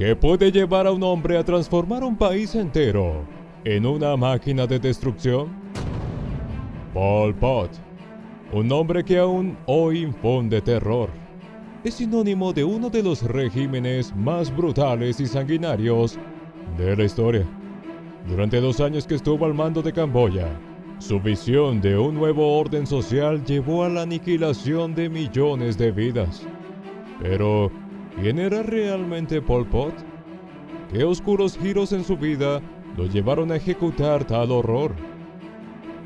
que puede llevar a un hombre a transformar un país entero en una máquina de destrucción? Pol Pot, un nombre que aún hoy infunde terror. Es sinónimo de uno de los regímenes más brutales y sanguinarios de la historia. Durante los años que estuvo al mando de Camboya, su visión de un nuevo orden social llevó a la aniquilación de millones de vidas. Pero, ¿quién era realmente Pol Pot? ¿Qué oscuros giros en su vida lo llevaron a ejecutar tal horror?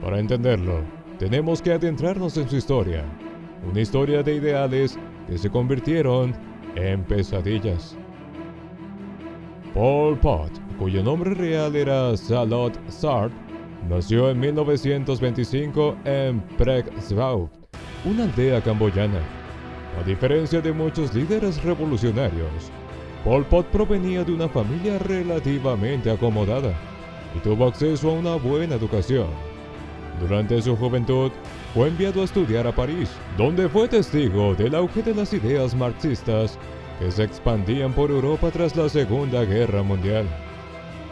Para entenderlo, tenemos que adentrarnos en su historia. Una historia de ideales que se convirtieron en pesadillas. Pol Pot, cuyo nombre real era Salot Sart, nació en 1925 en Prek Svau, una aldea camboyana. A diferencia de muchos líderes revolucionarios, Pol Pot provenía de una familia relativamente acomodada y tuvo acceso a una buena educación. Durante su juventud, fue enviado a estudiar a París, donde fue testigo del auge de las ideas marxistas que se expandían por Europa tras la Segunda Guerra Mundial.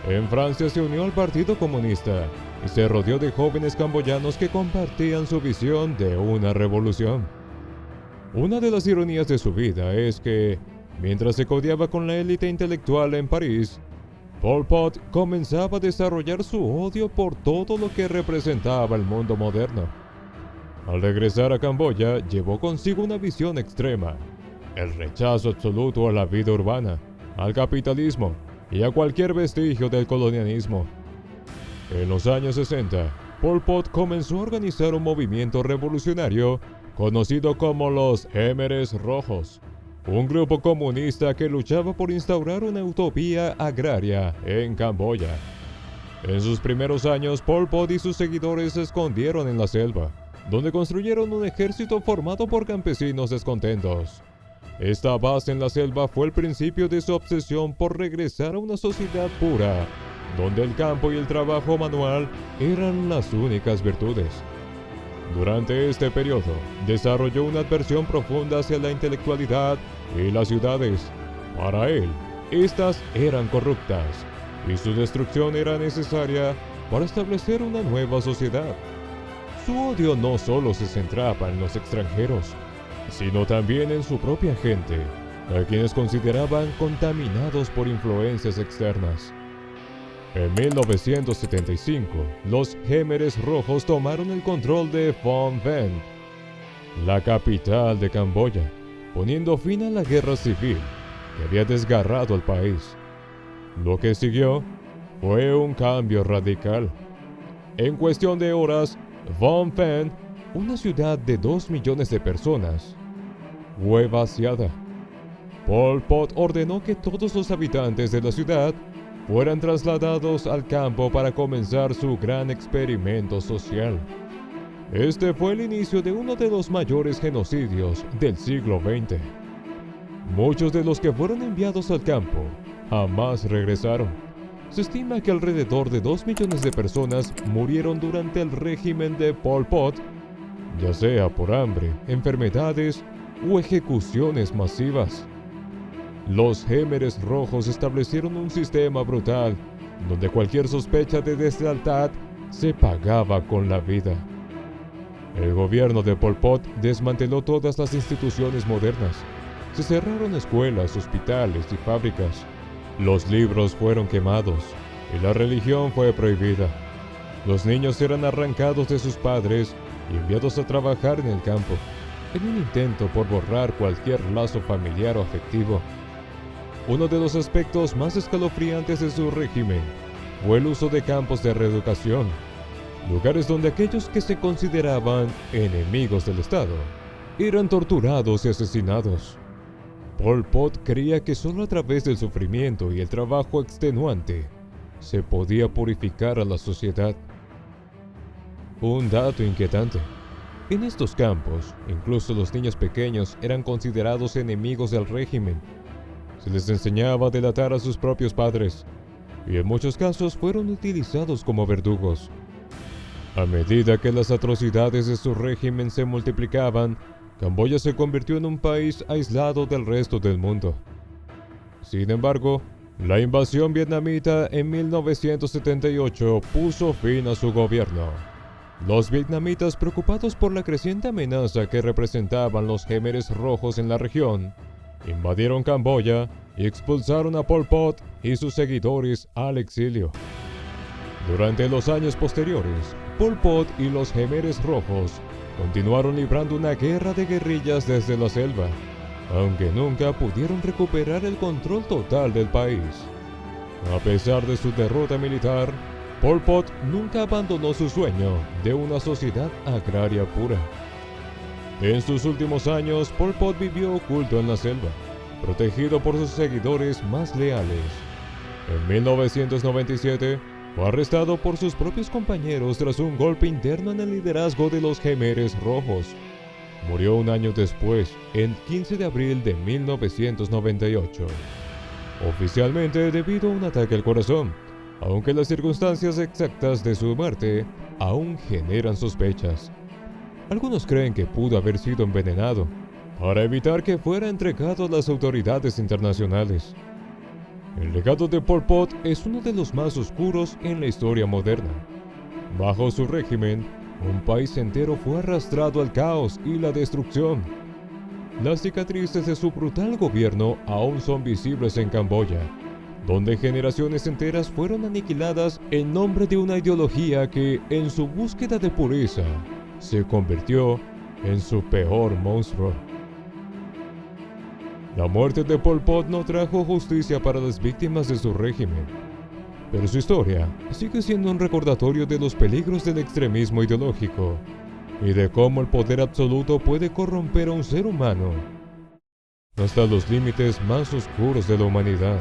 En Francia se unió al Partido Comunista y se rodeó de jóvenes camboyanos que compartían su visión de una revolución. Una de las ironías de su vida es que, mientras se codeaba con la élite intelectual en París, Pol Pot comenzaba a desarrollar su odio por todo lo que representaba el mundo moderno. Al regresar a Camboya, llevó consigo una visión extrema: el rechazo absoluto a la vida urbana, al capitalismo y a cualquier vestigio del colonialismo. En los años 60, Pol Pot comenzó a organizar un movimiento revolucionario conocido como los Khmeres Rojos, un grupo comunista que luchaba por instaurar una utopía agraria en Camboya. En sus primeros años, Pol Pot y sus seguidores se escondieron en la selva, donde construyeron un ejército formado por campesinos descontentos. Esta base en la selva fue el principio de su obsesión por regresar a una sociedad pura, donde el campo y el trabajo manual eran las únicas virtudes. Durante este periodo, desarrolló una adversión profunda hacia la intelectualidad y las ciudades. Para él, estas eran corruptas, y su destrucción era necesaria para establecer una nueva sociedad. Su odio no solo se centraba en los extranjeros, sino también en su propia gente, a quienes consideraban contaminados por influencias externas. En 1975, los Khmeres Rojos tomaron el control de Phnom Penh, la capital de Camboya, poniendo fin a la guerra civil que había desgarrado al país. Lo que siguió fue un cambio radical. En cuestión de horas, Phnom Penh, una ciudad de 2 millones de personas, fue vaciada. Pol Pot ordenó que todos los habitantes de la ciudad fueran trasladados al campo para comenzar su gran experimento social. Este fue el inicio de uno de los mayores genocidios del siglo XX. Muchos de los que fueron enviados al campo jamás regresaron. Se estima que alrededor de 2 millones de personas murieron durante el régimen de Pol Pot, ya sea por hambre, enfermedades o ejecuciones masivas. Los Khmeres Rojos establecieron un sistema brutal, donde cualquier sospecha de deslealtad se pagaba con la vida. El gobierno de Pol Pot desmanteló todas las instituciones modernas. Se cerraron escuelas, hospitales y fábricas. Los libros fueron quemados y la religión fue prohibida. Los niños eran arrancados de sus padres y enviados a trabajar en el campo, en un intento por borrar cualquier lazo familiar o afectivo. Uno de los aspectos más escalofriantes de su régimen fue el uso de campos de reeducación, lugares donde aquellos que se consideraban enemigos del Estado eran torturados y asesinados. Pol Pot creía que solo a través del sufrimiento y el trabajo extenuante se podía purificar a la sociedad. Un dato inquietante: en estos campos, incluso los niños pequeños eran considerados enemigos del régimen. Se les enseñaba a delatar a sus propios padres, y en muchos casos fueron utilizados como verdugos. A medida que las atrocidades de su régimen se multiplicaban, Camboya se convirtió en un país aislado del resto del mundo. Sin embargo, la invasión vietnamita en 1978 puso fin a su gobierno. Los vietnamitas, preocupados por la creciente amenaza que representaban los Khmeres rojos en la región, invadieron Camboya y expulsaron a Pol Pot y sus seguidores al exilio. Durante los años posteriores, Pol Pot y los Khmeres rojos continuaron librando una guerra de guerrillas desde la selva, aunque nunca pudieron recuperar el control total del país. A pesar de su derrota militar, Pol Pot nunca abandonó su sueño de una sociedad agraria pura. En sus últimos años, Pol Pot vivió oculto en la selva, protegido por sus seguidores más leales. En 1997, fue arrestado por sus propios compañeros tras un golpe interno en el liderazgo de los Khmeres rojos. Murió un año después, el 15 de abril de 1998. Oficialmente debido a un ataque al corazón, aunque las circunstancias exactas de su muerte aún generan sospechas. Algunos creen que pudo haber sido envenenado, para evitar que fuera entregado a las autoridades internacionales. El legado de Pol Pot es uno de los más oscuros en la historia moderna. Bajo su régimen, un país entero fue arrastrado al caos y la destrucción. Las cicatrices de su brutal gobierno aún son visibles en Camboya, donde generaciones enteras fueron aniquiladas en nombre de una ideología que, en su búsqueda de pureza, se convirtió en su peor monstruo. La muerte de Pol Pot no trajo justicia para las víctimas de su régimen, pero su historia sigue siendo un recordatorio de los peligros del extremismo ideológico y de cómo el poder absoluto puede corromper a un ser humano hasta los límites más oscuros de la humanidad.